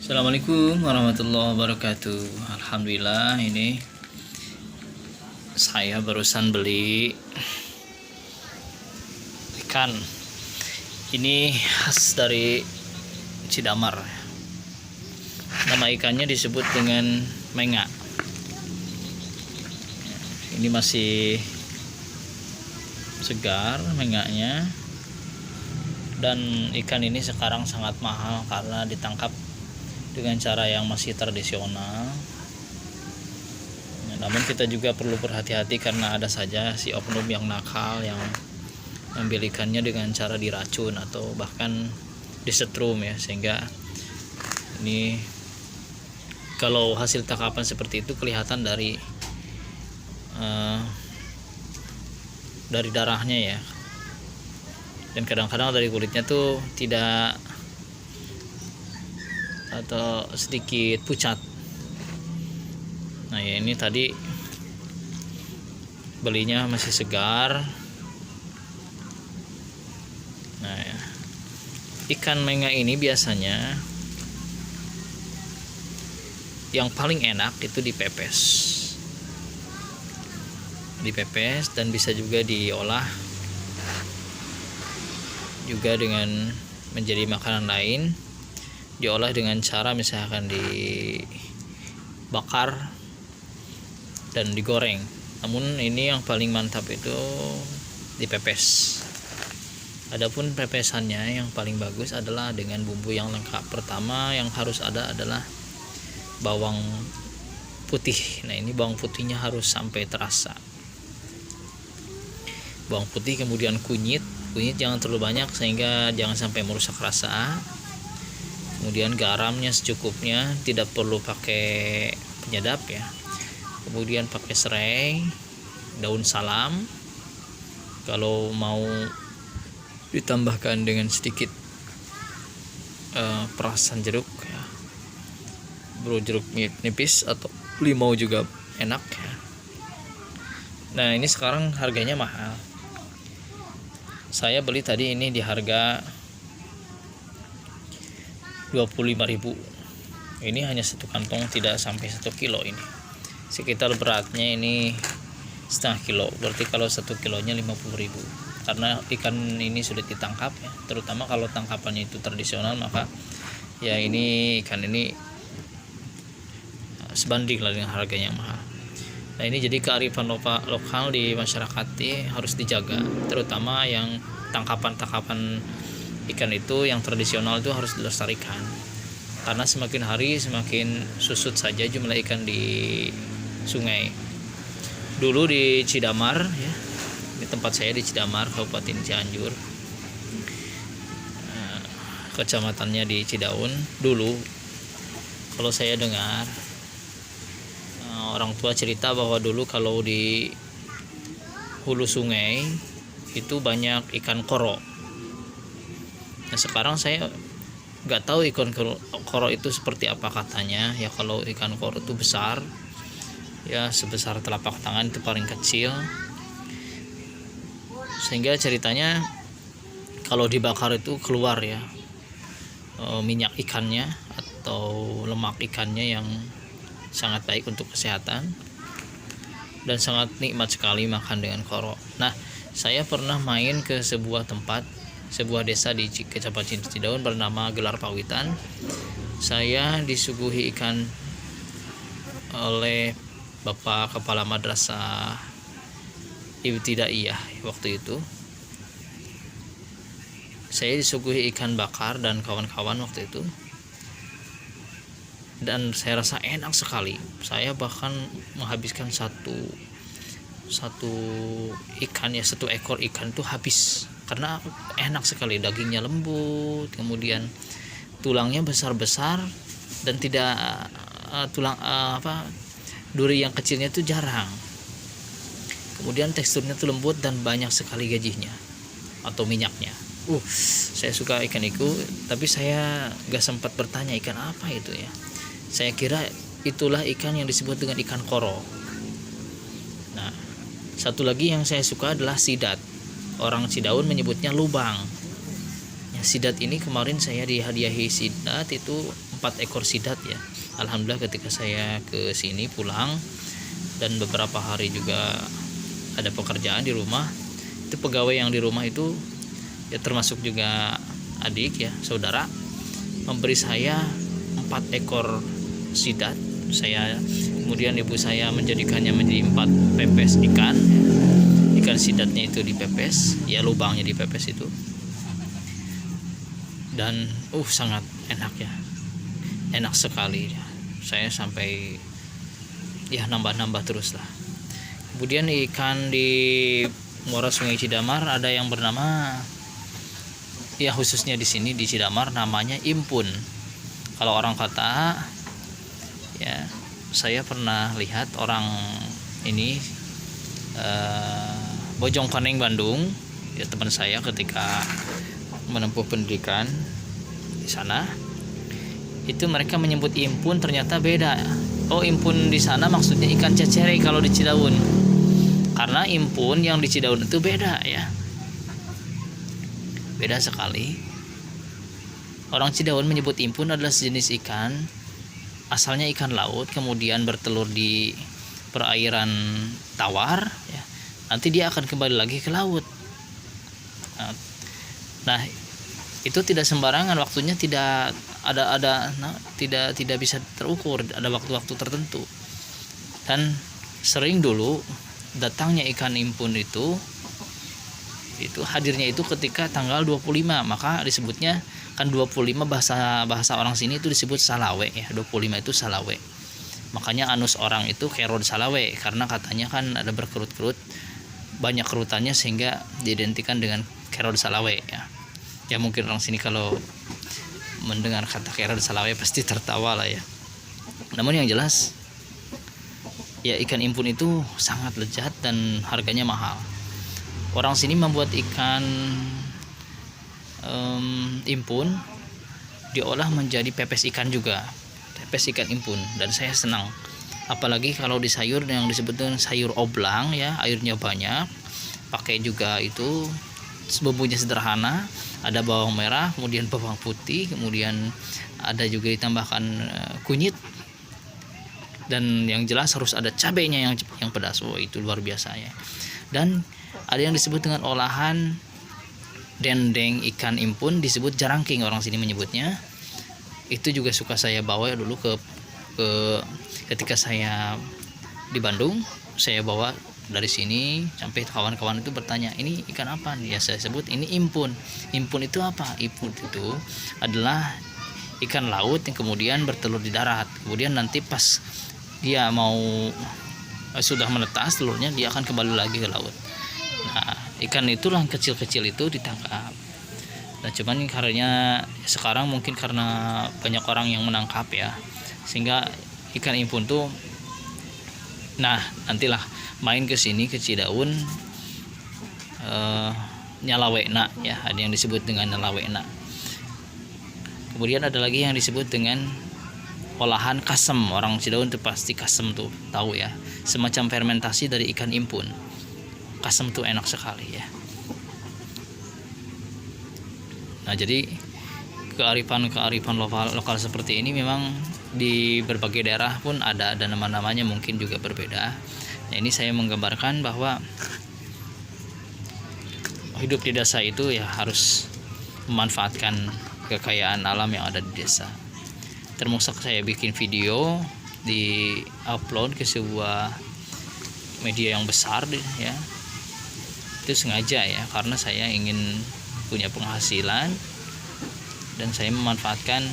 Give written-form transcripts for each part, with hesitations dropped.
Assalamualaikum warahmatullahi wabarakatuh. Alhamdulillah, ini saya barusan beli ikan. Ini khas dari Cidamar. Nama ikannya disebut dengan menga. Ini masih segar menganya, dan ikan ini sekarang sangat mahal karena ditangkap dengan cara yang masih tradisional. Namun kita juga perlu berhati-hati karena ada saja si oknum yang nakal yang mengambil ikannya dengan cara diracun atau bahkan disetrum ya, sehingga ini kalau hasil tangkapan seperti itu kelihatan dari darahnya ya, dan kadang-kadang dari kulitnya tuh tidak atau sedikit pucat. Nah ya, ini tadi belinya masih segar. Nah ya, ikan menga ini biasanya yang paling enak itu dipepes dan bisa juga diolah juga dengan menjadi makanan lain. Diolah dengan cara misalkan dibakar dan digoreng. Namun ini yang paling mantap itu dipepes. Adapun pepesannya yang paling bagus adalah dengan bumbu yang lengkap. Pertama yang harus ada adalah bawang putih. Nah ini bawang putihnya harus sampai terasa. Bawang putih, kemudian kunyit jangan terlalu banyak sehingga jangan sampai merusak rasa. Kemudian garamnya secukupnya, tidak perlu pakai penyedap ya. Kemudian pakai serai, daun salam. Kalau mau ditambahkan dengan sedikit perasan jeruk ya, jeruk nipis atau limau juga enak ya. Nah ini sekarang harganya mahal. Saya beli tadi ini di harga 25.000. Ini hanya satu kantong, tidak sampai 1 kilo. Ini sekitar beratnya ini setengah kilo, berarti kalau 1 kilonya 50.000. Karena ikan ini sulit ditangkap ya, terutama kalau tangkapannya itu tradisional, maka ya ini ikan ini sebanding lah dengan harganya yang mahal. Nah ini jadi kearifan lokal di masyarakat ini harus dijaga, terutama yang tangkapan ikan itu yang tradisional itu harus dilestarikan, karena semakin hari semakin susut saja jumlah ikan di sungai. Dulu di Cidamar ya, di tempat saya di Cidamar, Kabupaten Cianjur, kecamatannya di Cidaun. Dulu kalau saya dengar orang tua cerita bahwa dulu kalau di hulu sungai itu banyak ikan koro. Nah sekarang saya nggak tahu ikan koro itu seperti apa katanya ya. Kalau ikan koro itu besar ya, sebesar telapak tangan, itu paling kecil, sehingga ceritanya kalau dibakar itu keluar ya minyak ikannya atau lemak ikannya yang sangat baik untuk kesehatan, dan sangat nikmat sekali makan dengan koro. Nah saya pernah main ke sebuah desa di Kecamatan Cidaun bernama Gelar Pawitan. Saya disuguhi ikan oleh Bapak Kepala Madrasah Ibtidaiyah waktu itu. Saya disuguhi ikan bakar dan kawan-kawan waktu itu, dan saya rasa enak sekali. Saya bahkan menghabiskan satu ekor ikan itu habis, karena enak sekali, dagingnya lembut, kemudian tulangnya besar-besar, dan tidak duri yang kecilnya itu jarang. Kemudian teksturnya itu lembut dan banyak sekali gajinya atau minyaknya. Saya suka ikan itu, tapi saya gak sempat bertanya ikan apa itu ya. Saya kira itulah ikan yang disebut dengan ikan koro. Nah satu lagi yang saya suka adalah sidat. Orang Cidaun menyebutnya lubang. Ya, sidat ini kemarin saya dihadiahi sidat itu 4 ekor sidat ya. Alhamdulillah ketika saya ke sini pulang dan beberapa hari juga ada pekerjaan di rumah, itu pegawai yang di rumah itu ya termasuk juga adik ya, saudara, memberi saya 4 ekor sidat. Kemudian ibu saya menjadikannya menjadi 4 pepes ikan. Ikan sidatnya itu dipepes, ya lubangnya dipepes itu. Dan sangat enak ya. Enak sekali. Saya sampai ya nambah-nambah terus lah. Kemudian ikan di muara Sungai Cidamar ada yang bernama, ya khususnya di sini di Cidamar namanya impun. Kalau orang kata ya, saya pernah lihat orang ini Bojongkoneng Bandung ya, teman saya ketika menempuh pendidikan di sana, itu mereka menyebut impun, ternyata beda. Impun di sana maksudnya ikan cecere kalau di Cidaun, karena impun yang di Cidaun itu beda ya, beda sekali. Orang Cidaun menyebut impun adalah sejenis ikan, asalnya ikan laut, kemudian bertelur di perairan tawar ya, nanti dia akan kembali lagi ke laut. Nah itu tidak sembarangan, waktunya tidak tidak bisa terukur, ada waktu-waktu tertentu. Dan sering dulu datangnya ikan impun itu hadirnya itu ketika tanggal 25, maka disebutnya kan 25 bahasa orang sini itu disebut salawe ya, 25 itu salawe. Makanya anus orang itu kerod salawe, karena katanya kan ada berkerut-kerut, banyak kerutannya sehingga diidentikan dengan kerod salawe ya. Ya mungkin orang sini kalau mendengar kata kerod salawe pasti tertawa lah ya. Namun yang jelas ya, ikan impun itu sangat lezat dan harganya mahal. Orang sini membuat ikan impun diolah menjadi pepes ikan juga, pepes ikan impun, dan saya senang. Apalagi kalau di sayur yang disebut dengan sayur oblang ya, airnya banyak, pakai juga itu bumbunya sederhana, ada bawang merah, kemudian bawang putih, kemudian ada juga ditambahkan kunyit, dan yang jelas harus ada cabenya yang pedas. Itu luar biasa ya. Dan ada yang disebut dengan olahan dendeng ikan impun, disebut jarangking orang sini menyebutnya. Itu juga suka saya bawa dulu ke ketika saya di Bandung, saya bawa dari sini sampai kawan-kawan itu bertanya, ini ikan apa? Ya saya sebut ini impun. Impun itu apa? Impun itu adalah ikan laut yang kemudian bertelur di darat. Kemudian nanti pas dia mau sudah menetas telurnya, dia akan kembali lagi ke laut. Nah, ikan itulah yang kecil-kecil itu ditangkap. Nah, cuman karena sekarang mungkin karena banyak orang yang menangkap ya, sehingga ikan impun tuh, nah nantilah main ke sini ke Cidaun, nyalawena ya, ada yang disebut dengan nyalawena. Kemudian ada lagi yang disebut dengan olahan kasem. Orang Cidaun tuh pasti kasem tuh tahu ya, semacam fermentasi dari ikan impun. Kasem tuh enak sekali ya. Nah, jadi kearifan lokal seperti ini memang di berbagai daerah pun ada, dan nama-namanya mungkin juga berbeda. Nah, ini saya menggambarkan bahwa hidup di desa itu ya harus memanfaatkan kekayaan alam yang ada di desa. Termasuk saya bikin video, di upload ke sebuah media yang besar ya. Itu sengaja ya, karena saya ingin punya penghasilan dan saya memanfaatkan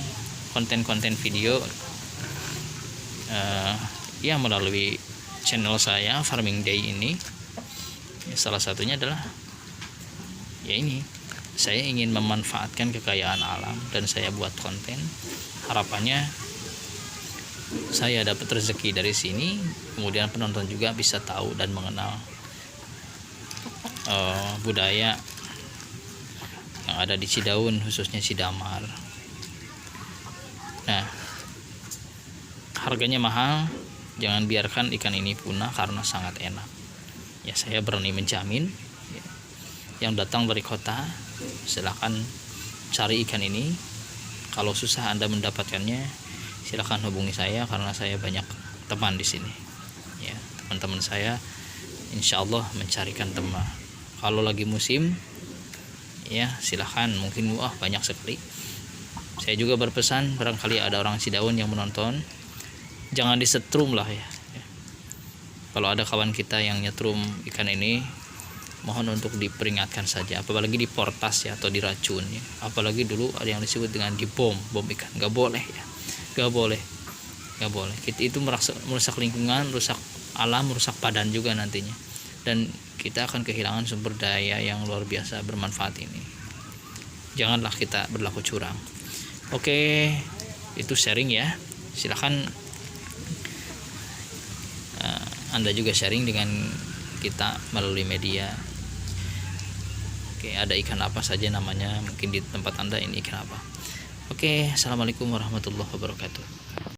konten-konten video ya melalui channel saya Farming Day ini ya. Salah satunya adalah ya ini, saya ingin memanfaatkan kekayaan alam dan saya buat konten, harapannya saya dapat rezeki dari sini, kemudian penonton juga bisa tahu dan mengenal budaya yang ada di Cidaun, khususnya Cidamar. Nah, harganya mahal, jangan biarkan ikan ini punah karena sangat enak ya. Saya berani menjamin ya, yang datang dari kota silakan cari ikan ini Kalau susah Anda mendapatkannya, silahkan hubungi saya karena saya banyak teman di sini. Ya, teman-teman saya insya Allah mencarikan tema. Kalau lagi musim, ya silahkan, mungkin banyak sekali. Saya juga berpesan, barangkali ada orang Cidaun yang menonton, jangan disetrum lah ya. Kalau ada kawan kita yang nyetrum ikan ini, mohon untuk diperingatkan saja, apalagi diportas ya, atau diracun ya. Apalagi dulu ada yang disebut dengan bom ikan, nggak boleh ya, nggak boleh. Itu merusak lingkungan, rusak alam, merusak badan juga nantinya, dan kita akan kehilangan sumber daya yang luar biasa bermanfaat ini. Janganlah kita berlaku curang. Oke, itu sharing ya. Silahkan Anda juga sharing dengan kita melalui media. Oke, ada ikan apa saja namanya, mungkin di tempat Anda ini ikan apa. Oke, assalamualaikum warahmatullahi wabarakatuh.